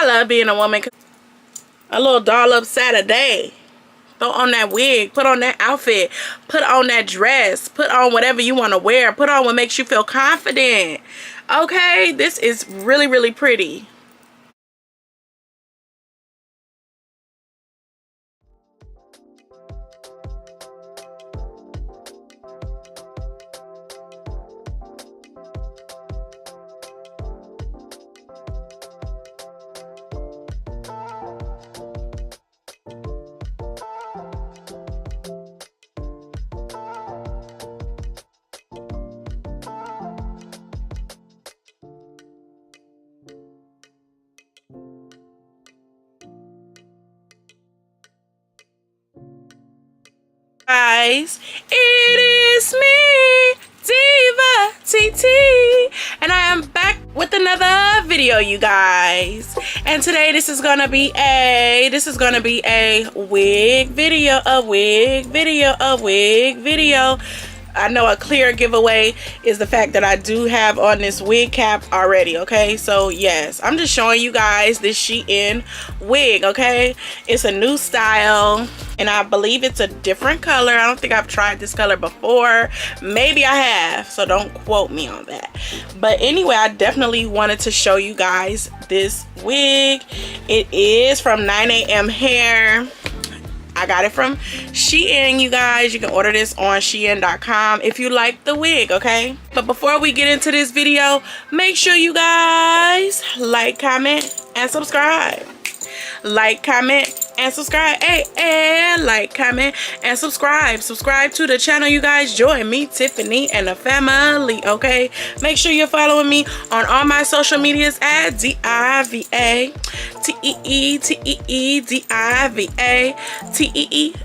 I love being a woman. A little doll up Saturday. Throw on that wig, put on that outfit, put on that dress, put on whatever you want to wear, put on what makes you feel confident. Okay, this is really, really pretty. Guys, it is me, Diva TT, and I am back with another video, you guys. And today this is gonna be a wig video, I know a clear giveaway is the fact that I do have on this wig cap already, okay? So yes, I'm just showing you guys this SHEIN wig, okay? It's a new style, and I believe it's a different color. I don't think I've tried this color before. Maybe I have, so don't quote me on that. But anyway, I definitely wanted to show you guys this wig. It is from 9am Hair. I got it from SHEIN, you guys. You can order this on shein.com if you like the wig, okay? But before we get into this video, make sure you guys like, comment, and subscribe. Like, comment, and subscribe. Hey, like, comment, and subscribe. Subscribe to the channel, you guys. Join me, Tiffany, and the family, okay? Make sure you're following me on all my social medias at DIVA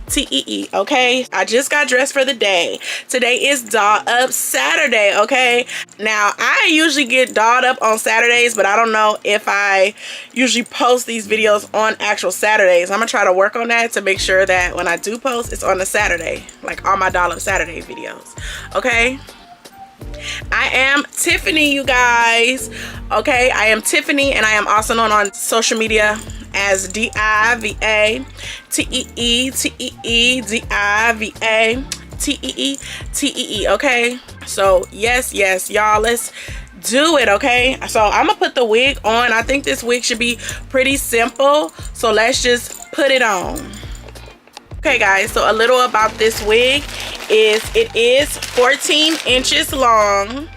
TEE, okay? I just got dressed for the day. Today is doll up Saturday, okay? Now, I usually get dolled up on Saturdays, but I don't know if I usually post these videos on actual Saturdays. I'm gonna try to work on that to make sure that when I do post, it's on a Saturday, like all my doll up Saturday videos, okay? I am Tiffany, you guys, okay? I am Tiffany, and I am also known on social media as DIVA TEE, okay? So yes, y'all, let's do it, okay? So I'm gonna put the wig on. I think this wig should be pretty simple, so let's just put it on. Okay guys, so a little about this wig is it is 14 inches long.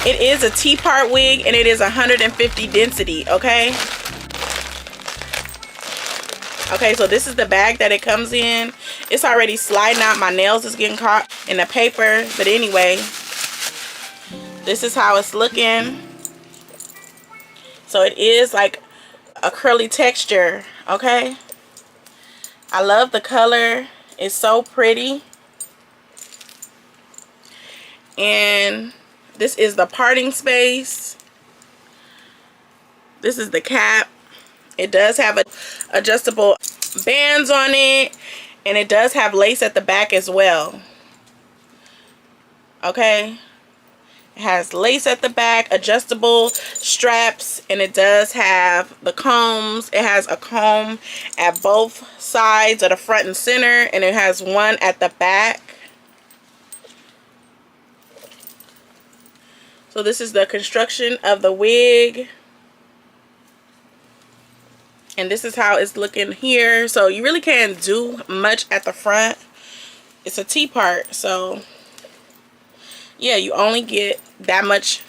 It is a T-part wig, and it is 150 density, okay? Okay, so this is the bag that it comes in. It's already sliding out. My nails is getting caught in the paper, but anyway, this is how it's looking. So it is like a curly texture, okay? I love the color. It's so pretty. And this is the parting space. This is the cap. It does have adjustable bands on it, and it does have lace at the back as well, okay? It has lace at the back, adjustable straps, and it does have the combs. It has a comb at both sides of the front and center, and it has one at the back. So this is the construction of the wig. And this is how it's looking here. So you really can't do much at the front. It's a T-part, so yeah, you only get that much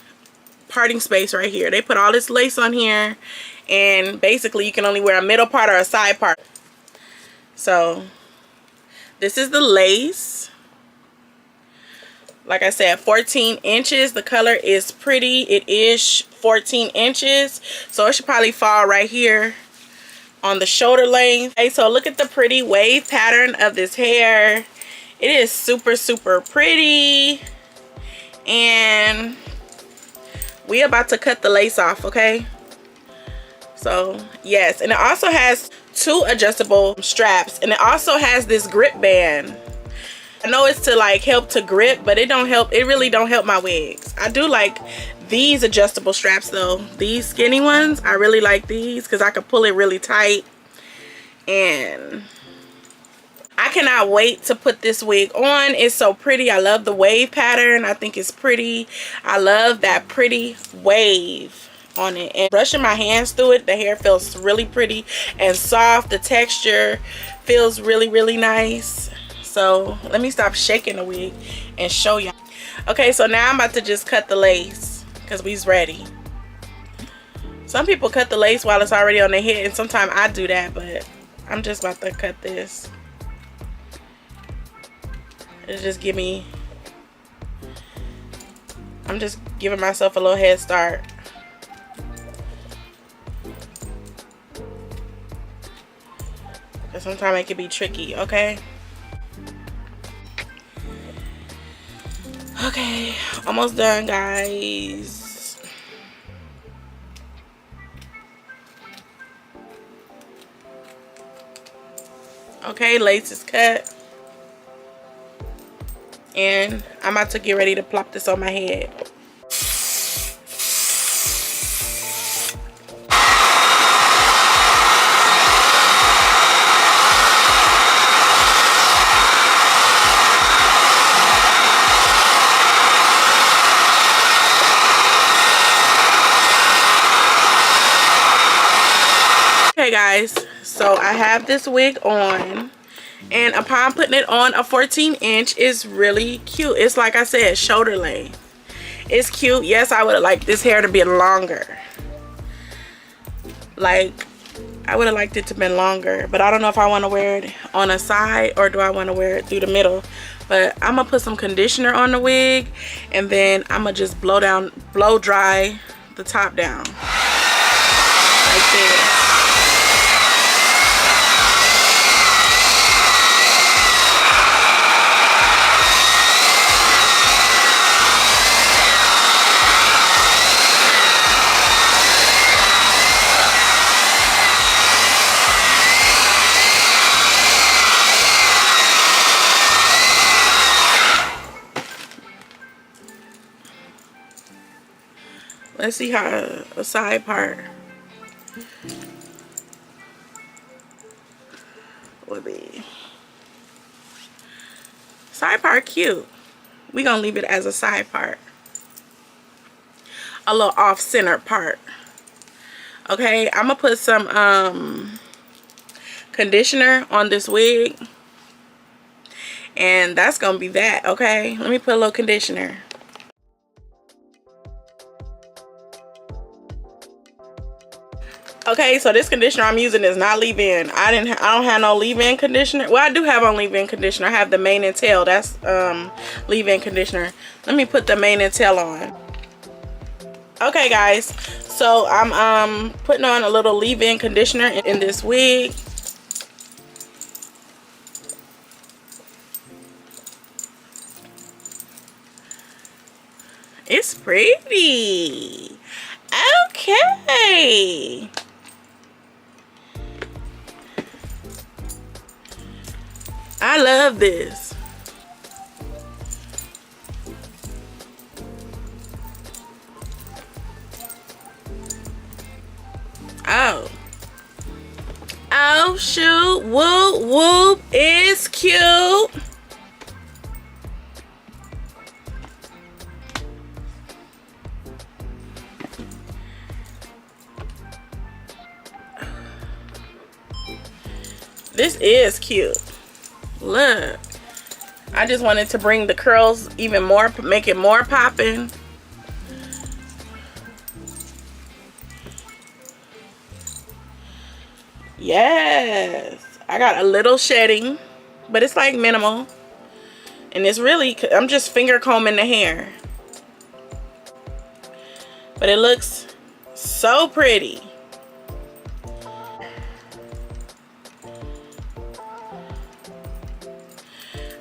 parting space right here. They put all this lace on here, and basically you can only wear a middle part or a side part. So this is the lace. Like I said, 14 inches. The color is pretty. It is 14 inches, so it should probably fall right here on the shoulder length. Okay, so look at the pretty wave pattern of this hair. It is super pretty, and we about to cut the lace off, okay? So yes, and it also has two adjustable straps, and it also has this grip band. I know it's to like help to grip, but it don't help. It really don't help my wigs. I do like these adjustable straps though. These skinny ones, I really like these because I can pull it really tight. And I cannot wait to put this wig on. It's so pretty. I love the wave pattern. I think it's pretty. I love that pretty wave on it. And brushing my hands through it, the hair feels really pretty and soft. The texture feels really nice. So let me stop shaking the wig and show y'all. Okay, so now I'm about to just cut the lace because we's ready. Some people cut the lace while it's already on their head, and sometimes I do that, but I'm just about to cut this. It'll just give me, I'm just giving myself a little head start. But sometimes it can be tricky, okay? Okay, almost done, guys. Okay, lace is cut. And I'm about to get ready to plop this on my head. Okay guys, so I have this wig on, and upon putting it on, a 14-inch is really cute. It's like I said, shoulder length. It's cute. Yes, I would have liked this hair to be longer. Like, I would have liked it to be longer, but I don't know if I want to wear it on a side or do I want to wear it through the middle. But I'm gonna put some conditioner on the wig, and then I'm gonna just blow dry the top down like this. Let's see how a side part would be. Side part cute. We're gonna leave it as a side part. A little off-center part. Okay, I'm gonna put some conditioner on this wig. And that's gonna be that, okay? Let me put a little conditioner. Okay, so this conditioner I'm using is not leave-in. I don't have no leave-in conditioner. Well, I do have on leave-in conditioner. I have the mane and tail. That's leave-in conditioner. Let me put the mane and tail on. Okay, guys. So I'm putting on a little leave-in conditioner in this wig. It's pretty. Okay. I love this. Oh. Oh shoot. Whoop whoop. It's cute. This is cute. Look, I just wanted to bring the curls even more, make it more popping. Yes, I got a little shedding, but it's like minimal, and it's really, I'm just finger combing the hair, but it looks so pretty.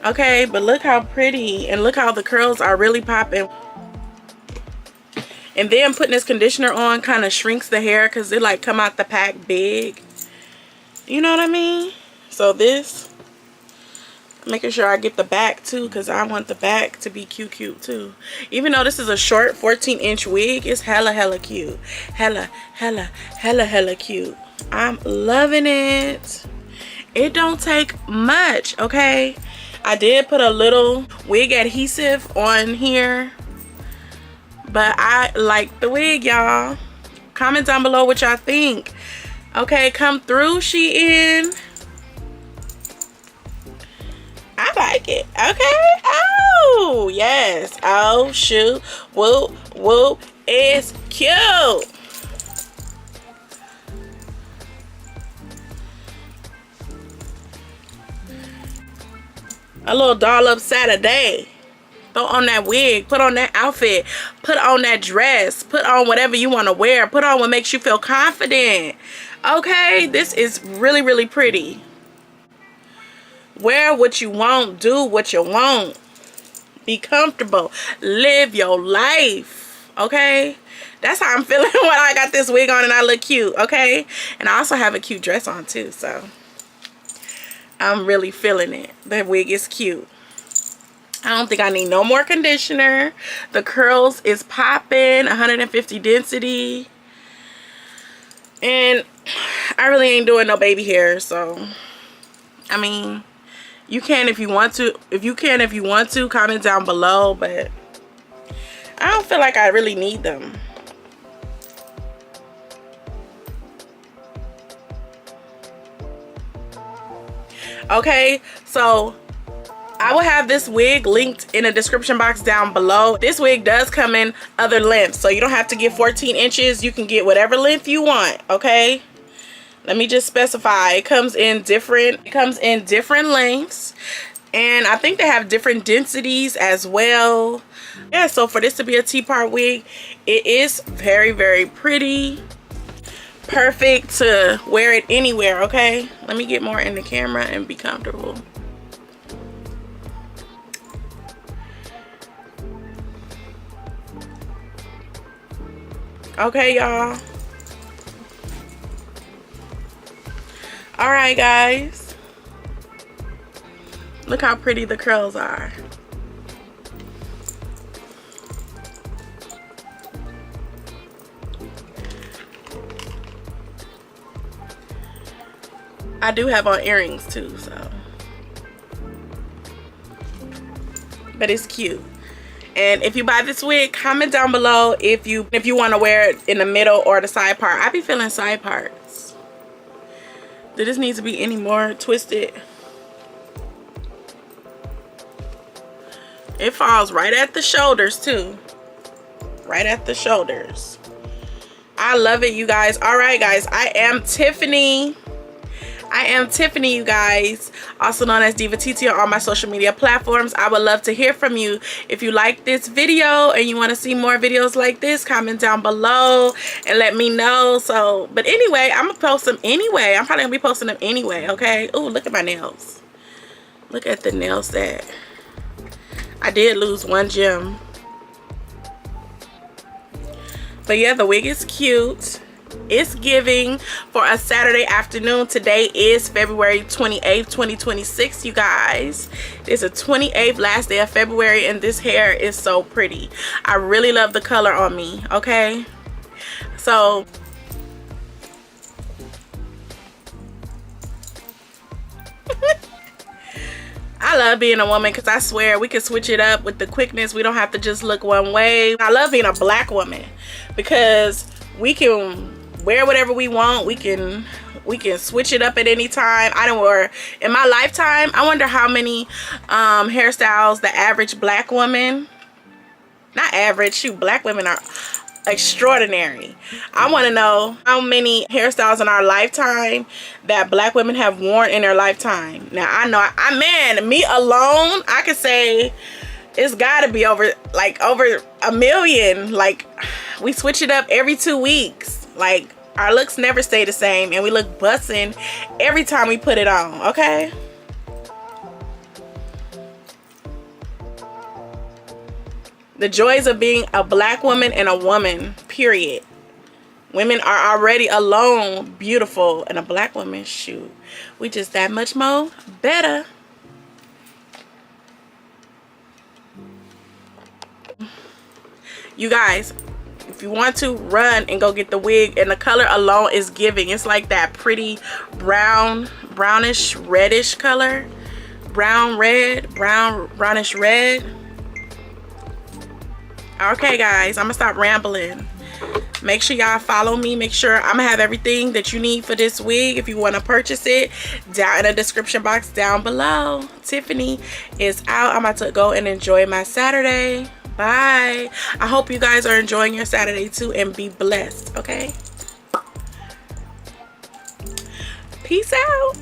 Okay, but look how pretty, and look how the curls are really popping. And then putting this conditioner on kind of shrinks the hair because it like come out the pack big. You know what I mean? So this Making sure I get the back too, because I want the back to be cute too. Even though this is a short 14-inch wig, it's hella cute. Hella cute. I'm loving it. It don't take much, okay? I did put a little wig adhesive on here, but I like the wig, y'all. Comment down below what y'all think. Okay, come through, SHEIN. I like it. Okay. Oh, yes. Oh, shoot. Whoop, whoop. It's cute. A little doll up Saturday. Throw on that wig. Put on that outfit. Put on that dress. Put on whatever you want to wear. Put on what makes you feel confident. Okay. This is really pretty. Wear what you want. Do what you want. Be comfortable. Live your life. Okay? That's how I'm feeling when I got this wig on and I look cute. Okay? And I also have a cute dress on too. So I'm really feeling it. The wig is cute. I don't think I need no more conditioner. The curls is popping. 150 density. And I really ain't doing no baby hair. So, I mean, you can if you want to. If you want to, comment down below. But I don't feel like I really need them. Okay, so I will have this wig linked in the description box down below. This wig does come in other lengths, so you don't have to get 14 inches. You can get whatever length you want, okay? Let me just specify. It comes in different lengths, and I think they have different densities as well. Yeah, so for this to be a T-part wig, it is very pretty. Perfect to wear it anywhere, okay? Let me get more in the camera and be comfortable. Okay, y'all. All right, guys. Look how pretty the curls are. I do have on earrings too, so. But it's cute. And if you buy this wig, comment down below if you want to wear it in the middle or the side part. I be feeling side parts. Do this need to be any more twisted? It falls right at the shoulders too. Right at the shoulders. I love it, you guys. All right, guys. I am Tiffany, you guys, also known as Diva TT on all my social media platforms. I would love to hear from you. If you like this video and you want to see more videos like this, comment down below and let me know. So, but anyway, I'm gonna post them anyway. I'm probably gonna be posting them anyway, okay? Oh, look at my nails. Look at the nail set. I did lose one gem. But yeah, the wig is cute. It's giving for a Saturday afternoon. Today is February 28th, 2026, you guys. It's the 28th, last day of February, and this hair is so pretty. I really love the color on me, okay? So I love being a woman because I swear we can switch it up with the quickness. We don't have to just look one way. I love being a black woman because we can wear whatever we want. We can switch it up at any time. I don't wear in my lifetime. I wonder how many hairstyles the average black woman, not average, shoot, black women are extraordinary. I want to know how many hairstyles in our lifetime that black women have worn in their lifetime. Now I know, man, me alone, I could say it's got to be over a million. Like, we switch it up every 2 weeks. Like, our looks never stay the same, and we look bussin' every time we put it on, okay? The joys of being a black woman and a woman, period. Women are already alone beautiful, and a black woman, shoot, we just that much more better. You guys, if you want to, run and go get the wig. And the color alone is giving. It's like that pretty brownish reddish color. Brownish red. Okay guys, I'm gonna stop rambling. Make sure y'all follow me. Make sure I'm gonna have everything that you need for this wig if you want to purchase it down in the description box down below. Tiffany is out. I'm about to go and enjoy my Saturday. Bye. I hope you guys are enjoying your Saturday too, and be blessed. Okay, peace out.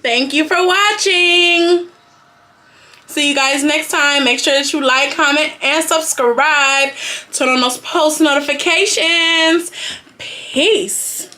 Thank you for watching. See you guys next time. Make sure that you like, comment, and subscribe. Turn on those post notifications. Peace.